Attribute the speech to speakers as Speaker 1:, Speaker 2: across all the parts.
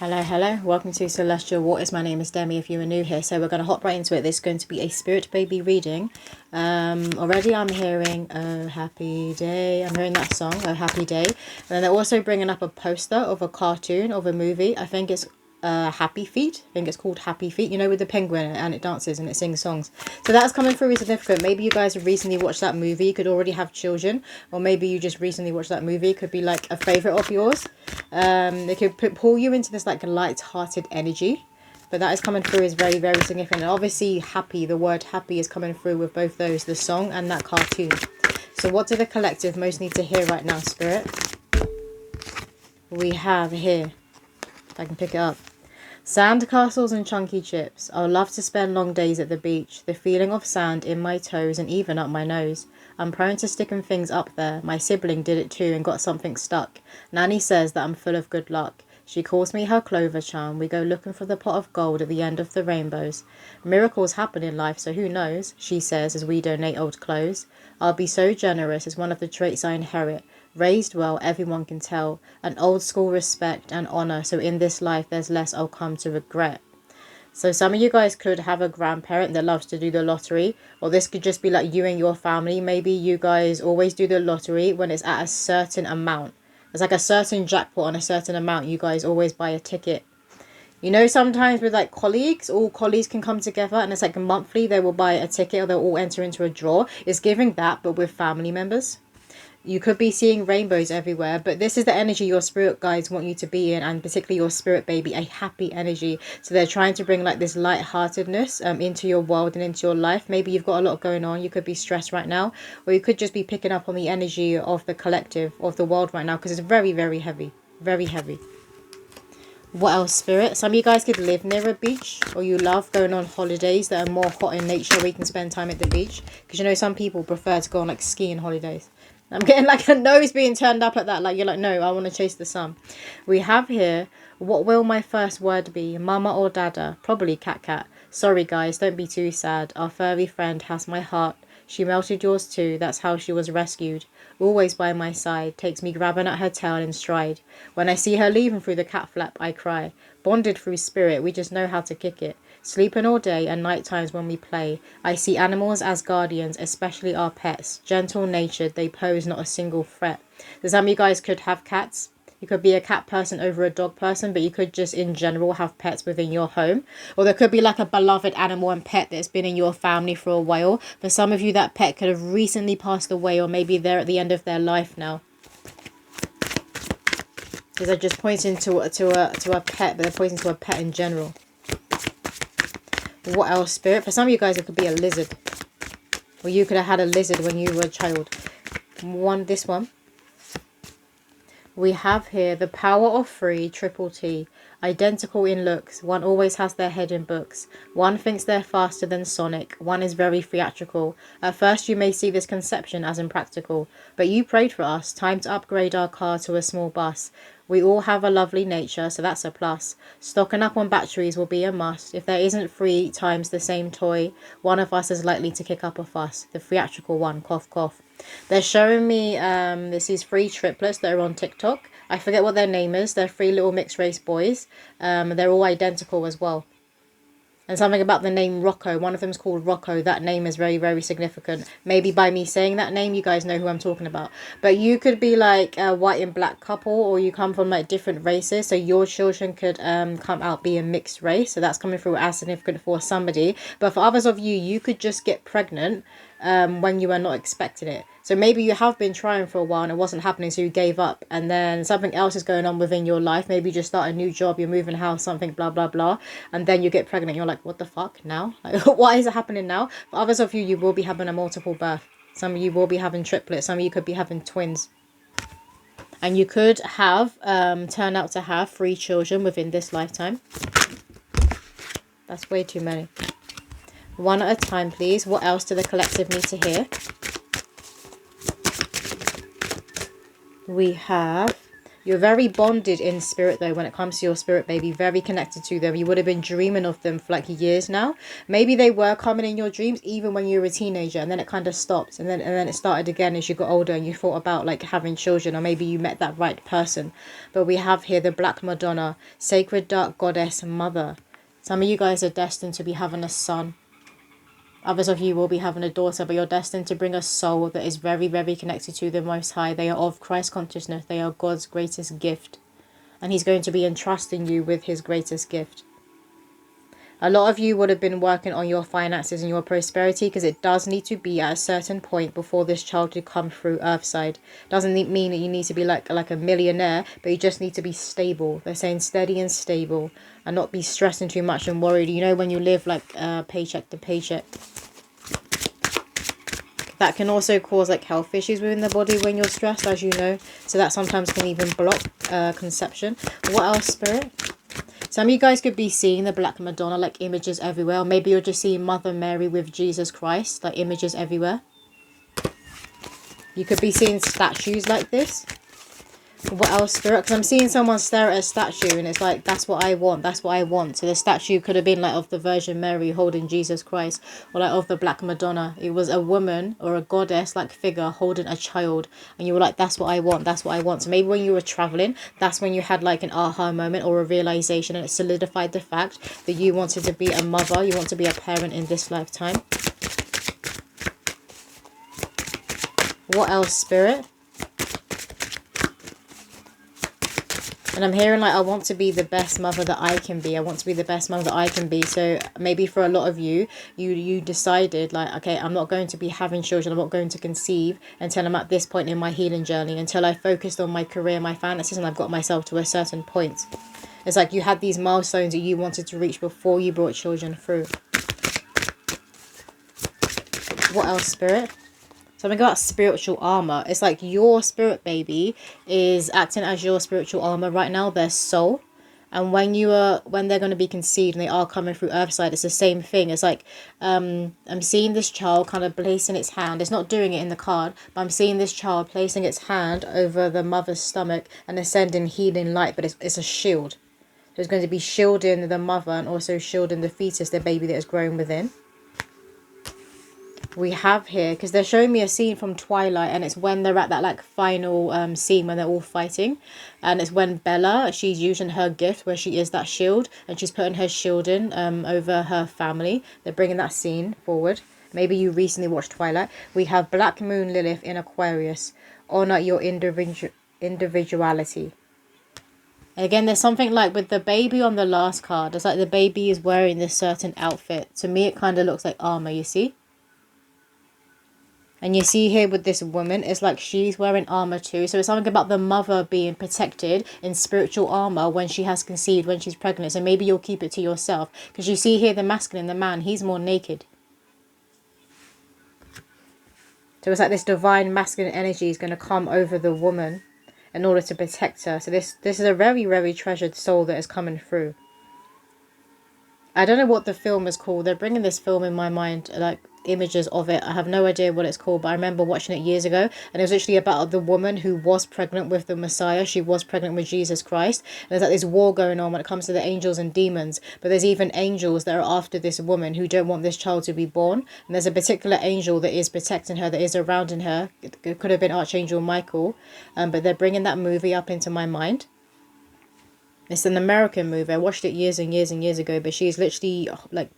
Speaker 1: Hello, hello. Welcome to Celestial Waters. My name is Demi if you are new here. So we're going to hop right into it. This is going to be a spirit baby reading. Already I'm hearing Oh Happy Day. I'm hearing that song, Oh Happy Day. And then they're also bringing up a poster of a cartoon of a movie. I think it's Happy Feet. I think it's called Happy Feet. You know, with the penguin and it dances and it sings songs. So that's coming through as significant. Maybe you guys have recently watched that movie. You could already have children. Or maybe you just recently watched that movie. It could be like a favourite of yours. They could pull you into this like light-hearted energy. But that is coming through is very, very significant. And obviously happy, the word happy is coming through with both those. The song and that cartoon. So what do the collective most need to hear right now, Spirit? We have here. If I can pick it up. Sand castles and chunky chips. I love to spend long days at the beach. The feeling of sand in my toes and even up my nose. I'm prone to sticking things up there. My sibling did it too and got something stuck. Nanny says that I'm full of good luck. She calls me her clover charm. We go looking for the pot of gold at the end of the rainbows. Miracles happen in life, so who knows, she says as we donate old clothes. I'll be so generous is one of the traits I inherit. Raised well, everyone can tell. An old school respect and honour, so in this life there's less I'll come to regret. So some of you guys could have a grandparent that loves to do the lottery. Or this could just be like you and your family. Maybe you guys always do the lottery when it's at a certain amount. It's like a certain jackpot on a certain amount. You guys always buy a ticket. You know, sometimes with like colleagues, all colleagues can come together and it's like monthly they will buy a ticket or they'll all enter into a draw. It's giving that, but with family members. You could be seeing rainbows everywhere, but this is the energy your spirit guides want you to be in, and particularly your spirit baby, a happy energy. So they're trying to bring like this light-heartedness into your world and into your life. Maybe you've got a lot going on. You could be stressed right now, or you could just be picking up on the energy of the collective, of the world right now, because it's very, very heavy. Very heavy. What else, Spirit? Some of you guys could live near a beach, or you love going on holidays that are more hot in nature where you can spend time at the beach. Because you know some people prefer to go on like skiing holidays. I'm getting like a nose being turned up like that. Like you're like, no, I want to chase the sun. We have here, what will my first word be? Mama or dada? Probably cat. Sorry guys, don't be too sad. Our furry friend has my heart. She melted yours too. That's how she was rescued. Always by my side. Takes me grabbing at her tail in stride. When I see her leaving through the cat flap, I cry. Bonded through spirit, we just know how to kick it. Sleeping all day and night times when we play. I see animals as guardians, especially our pets. Gentle-natured, they pose not a single threat. So some of you guys could have cats. You could be a cat person over a dog person, but you could just in general have pets within your home. Or there could be like a beloved animal and pet that's been in your family for a while. For some of you, that pet could have recently passed away, or maybe they're at the end of their life now. Because they're just pointing to a pet, but they're pointing to a pet in general. What else, Spirit? For some of you guys, it could be a lizard. Or you could have had a lizard when you were a child. This one. We have here the power of three, triple T. Identical in looks. One always has their head in books. One thinks they're faster than Sonic. One is very theatrical. At first you may see this conception as impractical. But you prayed for us. Time to upgrade our car to a small bus. We all have a lovely nature, so that's a plus. Stocking up on batteries will be a must. If there isn't 3 times the same toy, one of us is likely to kick up a fuss. The theatrical one, cough, cough. They're showing me this is 3 triplets that are on TikTok. I forget what their name is. They're 3 little mixed race boys. They're all identical as well. And something about the name Rocco. One of them's called Rocco. That name is very, very significant. Maybe by me saying that name, you guys know who I'm talking about. But you could be like a white and black couple, or you come from like different races. So your children could come out being mixed race. So that's coming through as significant for somebody. But for others of you, you could just get pregnant when you were not expecting it. So maybe you have been trying for a while and it wasn't happening, so you gave up, and then something else is going on within your life. Maybe you just start a new job, you're moving house, something, blah blah blah, and then you get pregnant. You're like, what the fuck now? Like, why is it happening now? For others of you, you will be having a multiple birth. Some of you will be having triplets. Some of you could be having twins. And you could have turn out to have 3 children within this lifetime. That's way too many. One at a time, please. What else do the collective need to hear? We have You're very bonded in spirit though when it comes to your spirit baby, very connected to them. You would have been dreaming of them for like years now. Maybe they were coming in your dreams even when you were a teenager, and then it kind of stopped, and then it started again as you got older and you thought about like having children, or maybe you met that right person. But we have here the Black Madonna, sacred dark goddess mother. Some of you guys are destined to be having a son. Others of you will be having a daughter, but you're destined to bring a soul that is very, very connected to the Most High. They are of Christ consciousness. They are God's greatest gift. And he's going to be entrusting you with his greatest gift. A lot of you would have been working on your finances and your prosperity, because it does need to be at a certain point before this child to come through Earthside. Doesn't mean that you need to be like a millionaire, but you just need to be stable. They're saying steady and stable, and not be stressing too much and worried. You know, when you live like paycheck to paycheck. That can also cause like health issues within the body when you're stressed, as you know. So that sometimes can even block conception. What else, Spirit? Some of you guys could be seeing the Black Madonna, like images everywhere. Or maybe you're just seeing Mother Mary with Jesus Christ, like images everywhere. You could be seeing statues like this. What else, Spirit? Because I'm seeing someone stare at a statue and it's like, that's what I want, that's what I want. So the statue could have been like of the Virgin Mary holding Jesus Christ, or like of the Black Madonna. It was a woman or a goddess like figure holding a child, and you were like, that's what I want, that's what I want. So maybe when you were traveling, that's when you had like an aha moment or a realization, and it solidified the fact that you wanted to be a mother, you want to be a parent in this lifetime. What else, Spirit? And I'm hearing like, I want to be the best mother that I can be. I want to be the best mother that I can be. So maybe for a lot of you, you decided like, okay, I'm not going to be having children. I'm not going to conceive until I'm at this point in my healing journey, until I focused on my career, my finances, and I've got myself to a certain point. It's like you had these milestones that you wanted to reach before you brought children through. What else, Spirit? Something about spiritual armor. It's like your spirit baby is acting as your spiritual armor right now, their soul. And when they're going to be conceived and they are coming through Earthside, it's the same thing. It's like I'm seeing this child kind of placing its hand. It's not doing it in the card, but I'm seeing this child placing its hand over the mother's stomach and ascending healing light. But it's a shield. So it's going to be shielding the mother and also shielding the fetus, the baby that is growing within. We have here, because they're showing me a scene from Twilight, and it's when they're at that like final scene when they're all fighting, and it's when Bella, she's using her gift where she is that shield, and she's putting her shield in over her family. They're bringing that scene forward. Maybe you recently watched Twilight. We have Black Moon Lilith in Aquarius. Honor your individuality. Again, there's something like with the baby on the last card. It's like the baby is wearing this certain outfit. To me, it kind of looks like armor, you see? And you see here with this woman, it's like she's wearing armor too. So it's something about the mother being protected in spiritual armor when she has conceived, when she's pregnant. So maybe you'll keep it to yourself. Because you see here the masculine, the man, he's more naked. So it's like this divine masculine energy is going to come over the woman in order to protect her. So this is a very, very treasured soul that is coming through. I don't know what the film is called. They're bringing this film in my mind, like images of it. I have no idea what it's called, but I remember watching it years ago, and it was actually about the woman who was pregnant with the Messiah. She was pregnant with Jesus Christ, and there's like this war going on when it comes to the angels and demons, but there's even angels that are after this woman who don't want this child to be born, and there's a particular angel that is protecting her, that is surrounding her. It could have been Archangel Michael, but they're bringing that movie up into my mind. It's an American movie. I watched it years and years and years ago, but she's literally like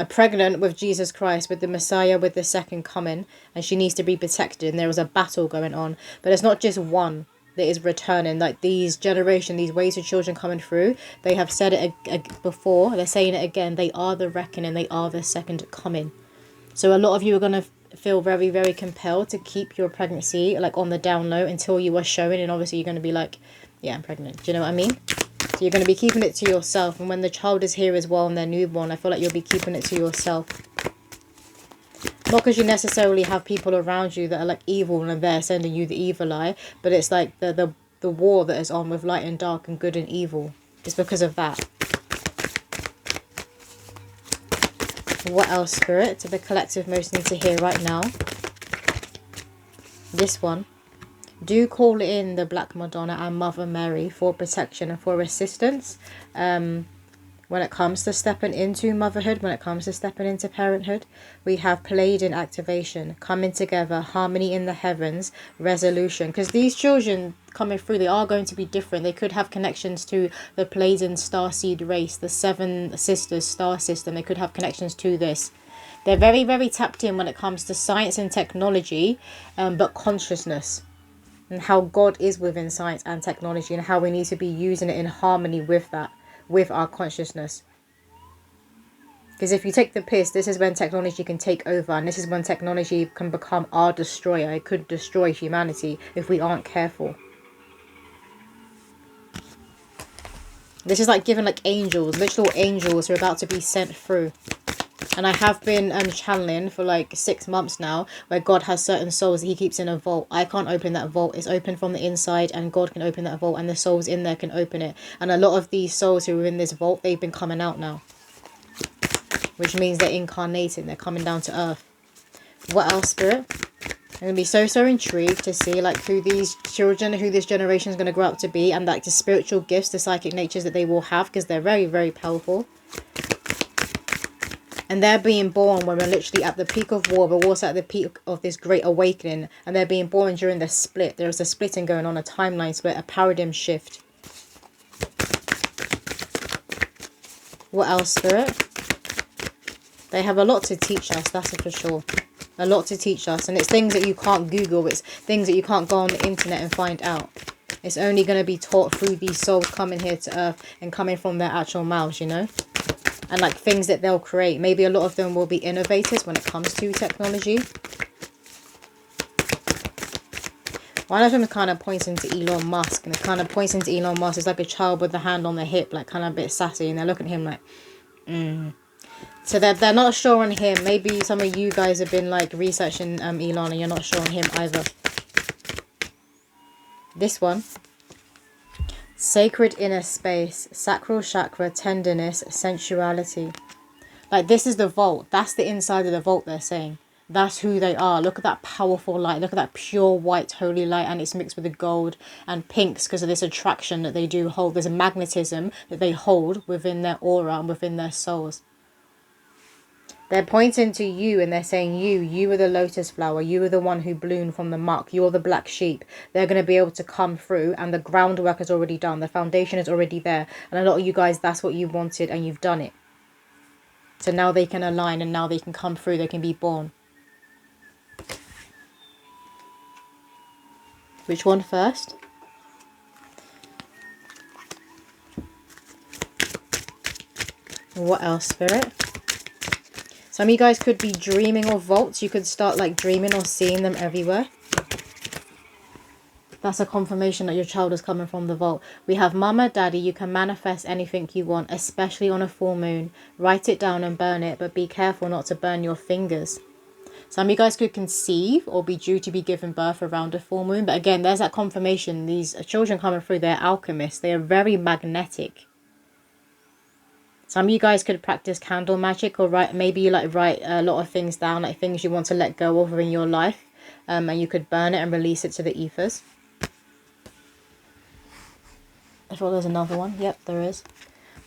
Speaker 1: pregnant with Jesus Christ, with the Messiah, with the second coming, and she needs to be protected, and there was a battle going on. But it's not just one that is returning. Like these generation, these waves of children coming through, they have said it before, they're saying it again, they are the reckoning, they are the second coming. So a lot of you are going to feel very, very compelled to keep your pregnancy like on the down low until you are showing, and obviously you're going to be like, yeah, I'm pregnant. Do you know what I mean? So you're going to be keeping it to yourself. And when the child is here as well and they're newborn, I feel like you'll be keeping it to yourself. Not because you necessarily have people around you that are like evil and they're sending you the evil eye. But it's like the war that is on with light and dark and good and evil. It's because of that. What else, Spirit? So the collective most need to hear right now. This one. Do call in the Black Madonna and Mother Mary for protection and for assistance. When it comes to stepping into motherhood, when it comes to stepping into parenthood, we have Pleiadian activation, coming together, harmony in the heavens, resolution. Because these children coming through, they are going to be different. They could have connections to the Pleiadian starseed race, the Seven Sisters star system. They could have connections to this. They're very, very tapped in when it comes to science and technology, but consciousness. And how God is within science and technology, and how we need to be using it in harmony with that, with our consciousness. Because if you take the piss, this is when technology can take over, and this is when technology can become our destroyer. It could destroy humanity if we aren't careful. This is like giving like angels, literal angels who are about to be sent through. And I have been channeling for like 6 months now, where God has certain souls that he keeps in a vault. I can't open that vault. It's open from the inside, and God can open that vault, and the souls in there can open it. And a lot of these souls who are in this vault, they've been coming out now. Which means they're incarnating. They're coming down to earth. What else, Spirit? I'm going to be so intrigued to see like who these children, who this generation is going to grow up to be. And like the spiritual gifts, the psychic natures that they will have. Because they're very, very powerful. And they're being born when we're literally at the peak of war. But we're also at the peak of this great awakening. And they're being born during the split. There's a splitting going on, a timeline split, a paradigm shift. What else, Spirit? They have a lot to teach us, that's for sure. A lot to teach us. And it's things that you can't Google. It's things that you can't go on the internet and find out. It's only going to be taught through these souls coming here to earth and coming from their actual mouths, you know. And like things that they'll create. Maybe a lot of them will be innovators when it comes to technology. One of them is kind of pointing to Elon Musk. And it kind of points into Elon Musk. It's like a child with the hand on the hip. Like kind of a bit sassy. And they're looking at him like, So they're not sure on him. Maybe some of you guys have been like researching Elon and you're not sure on him either. This one. Sacred inner space. Sacral chakra. Tenderness. Sensuality. Like this is the vault. That's the inside of the vault they're saying. That's who they are. Look at that powerful light. Look at that pure white holy light. And it's mixed with the gold and pinks because of this attraction that they do hold. There's a magnetism that they hold within their aura and within their souls. They're pointing to you and they're saying you are the lotus flower. You are the one who bloomed from the muck. You're the black sheep. They're going to be able to come through and the groundwork is already done. The foundation is already there. And a lot of you guys, that's what you wanted and you've done it. So now they can align and now they can come through. They can be born. Which one first? What else, Spirit? Some of you guys could be dreaming of vaults. You could start like dreaming or seeing them everywhere. That's a confirmation that your child is coming from the vault. We have Mama, Daddy. You can manifest anything you want, especially on a full moon. Write it down and burn it, but be careful not to burn your fingers. Some of you guys could conceive or be due to be given birth around a full moon. But again, there's that confirmation. These children coming through, they're alchemists. They are very magnetic. Some of you guys could practice candle magic or maybe you write a lot of things down, like things you want to let go of in your life. And you could burn it and release it to the ethers. I thought there's another one. Yep, there is.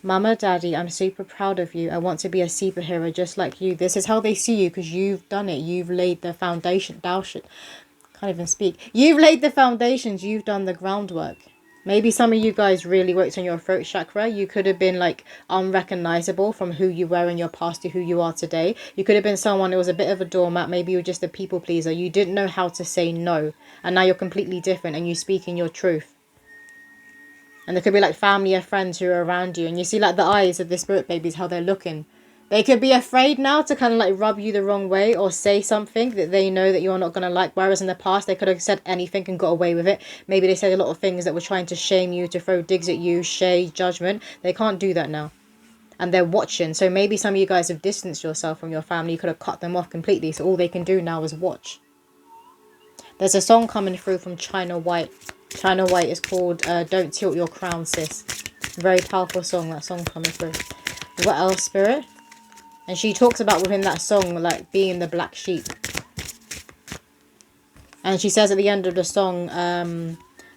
Speaker 1: Mama, Daddy, I'm super proud of you. I want to be a superhero just like you. This is how they see you because you've done it. You've laid the foundation. Can't even speak. You've laid the foundations. You've done the groundwork. Maybe some of you guys really worked on your throat chakra. You could have been like unrecognizable from who you were in your past to who you are today. You could have been someone who was a bit of a doormat. Maybe you were just a people pleaser. You didn't know how to say no. And now you're completely different and you speak in your truth. And there could be like family or friends who are around you. And you see like the eyes of the spirit babies, how they're looking. They could be afraid now to kind of like rub you the wrong way or say something that they know that you're not going to like. Whereas in the past, they could have said anything and got away with it. Maybe they said a lot of things that were trying to shame you, to throw digs at you, shade, judgment. They can't do that now. And they're watching. So maybe some of you guys have distanced yourself from your family. You could have cut them off completely. So all they can do now is watch. There's a song coming through from China White. China White is called Don't Tilt Your Crown, Sis. Very powerful song, that song coming through. What else, Spirit? And she talks about within that song, like being the black sheep. And she says at the end of the song,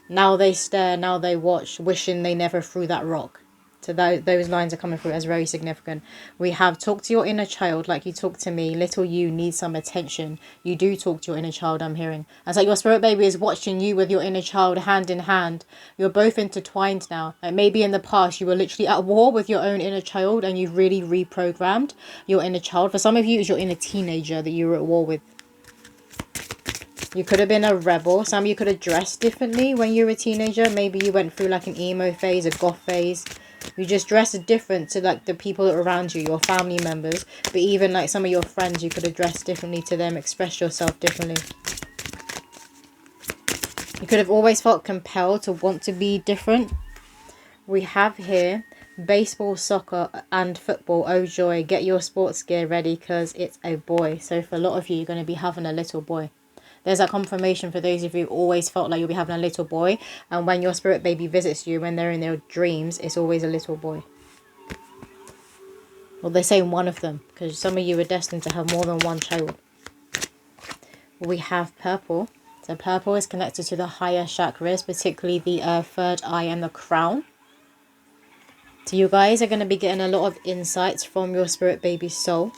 Speaker 1: now they stare, now they watch, wishing they never threw that rock. So those lines are coming through as very significant. We have talk to your inner child like you talk to me. Little you needs some attention. You do talk to your inner child, I'm hearing. And it's like your spirit baby is watching you with your inner child hand in hand. You're both intertwined now. Like maybe in the past you were literally at war with your own inner child and you've really reprogrammed your inner child. For some of you, it's your inner teenager that you were at war with. You could have been a rebel. Some of you could have dressed differently when you were a teenager. Maybe you went through like an emo phase, a goth phase. You just dressed different to like the people that are around you, your family members. But even like some of your friends, you could have dressed differently to them, expressed yourself differently. You could have always felt compelled to want to be different. We have here baseball, soccer and football. Oh joy, get your sports gear ready because it's a boy. So for a lot of you, you're going to be having a little boy. There's that confirmation for those of you who always felt like you'll be having a little boy. And when your spirit baby visits you, when they're in their dreams, it's always a little boy. Well, they say one of them, because some of you are destined to have more than one child. We have purple. So purple is connected to the higher chakras, particularly the third eye and the crown. So you guys are going to be getting a lot of insights from your spirit baby's soul.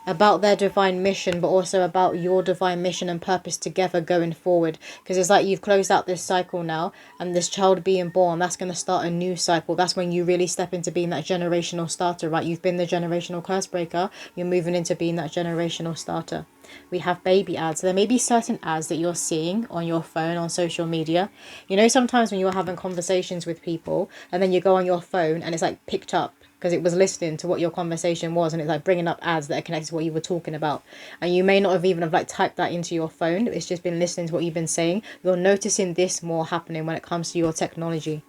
Speaker 1: About their divine mission, but also about your divine mission and purpose together going forward. Because it's like you've closed out this cycle now, and this child being born, that's going to start a new cycle. That's when you really step into being that generational starter, right? You've been the generational curse breaker. You're moving into being that generational starter. We have baby ads. So there may be certain ads that you're seeing on your phone, on social media. You know, sometimes when you're having conversations with people, and then you go on your phone, and it's like picked up, because it was listening to what your conversation was, and it's like bringing up ads that are connected to what you were talking about. And you may not have even like typed that into your phone. It's just been listening to what you've been saying. You're noticing this more happening when it comes to your technology.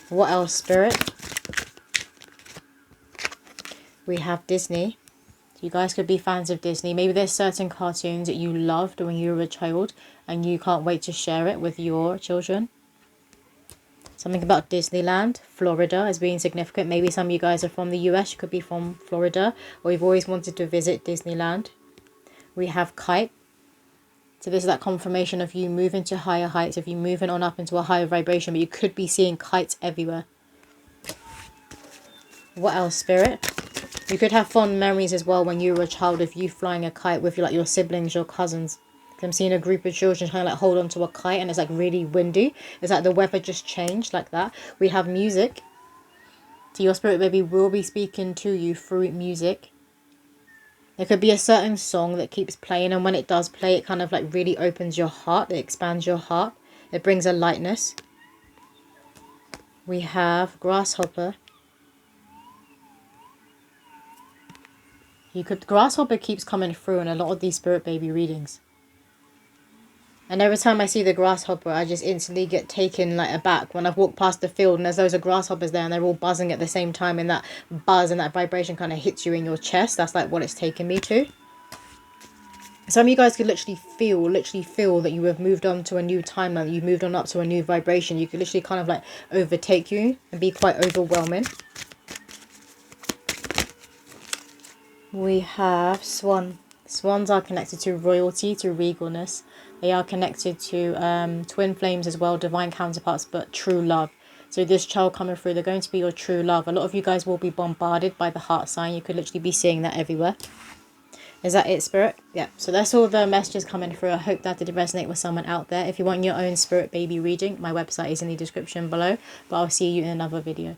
Speaker 1: What else, Spirit? We have Disney. You guys could be fans of Disney. Maybe there's certain cartoons that you loved when you were a child and you can't wait to share it with your children. Something about Disneyland, Florida as being significant. Maybe some of you guys are from the US. You could be from Florida, or you've always wanted to visit Disneyland. We have kite. So this is that confirmation of you moving to higher heights, of you moving on up into a higher vibration, but you could be seeing kites everywhere. What else, Spirit? You could have fond memories as well when you were a child of you flying a kite with your siblings, your cousins. I'm seeing a group of children trying to like hold on to a kite, and it's like really windy. It's like the weather just changed like that. We have music. So your spirit baby will be speaking to you through music. There could be a certain song that keeps playing, and when it does play, it kind of like really opens your heart. It expands your heart. It brings a lightness. We have grasshopper. Grasshopper keeps coming through in a lot of these spirit baby readings. And every time I see the grasshopper, I just instantly get taken like aback when I've walked past the field and there's loads of grasshoppers there and they're all buzzing at the same time, and that buzz and that vibration kind of hits you in your chest. That's like what it's taken me to. Some of you guys could literally feel that you have moved on to a new timeline. You've moved on up to a new vibration. You could literally kind of like overtake you and be quite overwhelming. We have swan. Swans are connected to royalty, to regalness. They are connected to twin flames as well, divine counterparts, but true love. So this child coming through, they're going to be your true love. A lot of you guys will be bombarded by the heart sign. You could literally be seeing that everywhere. Is that it, Spirit? Yeah. So that's all the messages coming through. I hope that did resonate with someone out there. If you want your own spirit baby reading, my website is in the description below. But I'll see you in another video.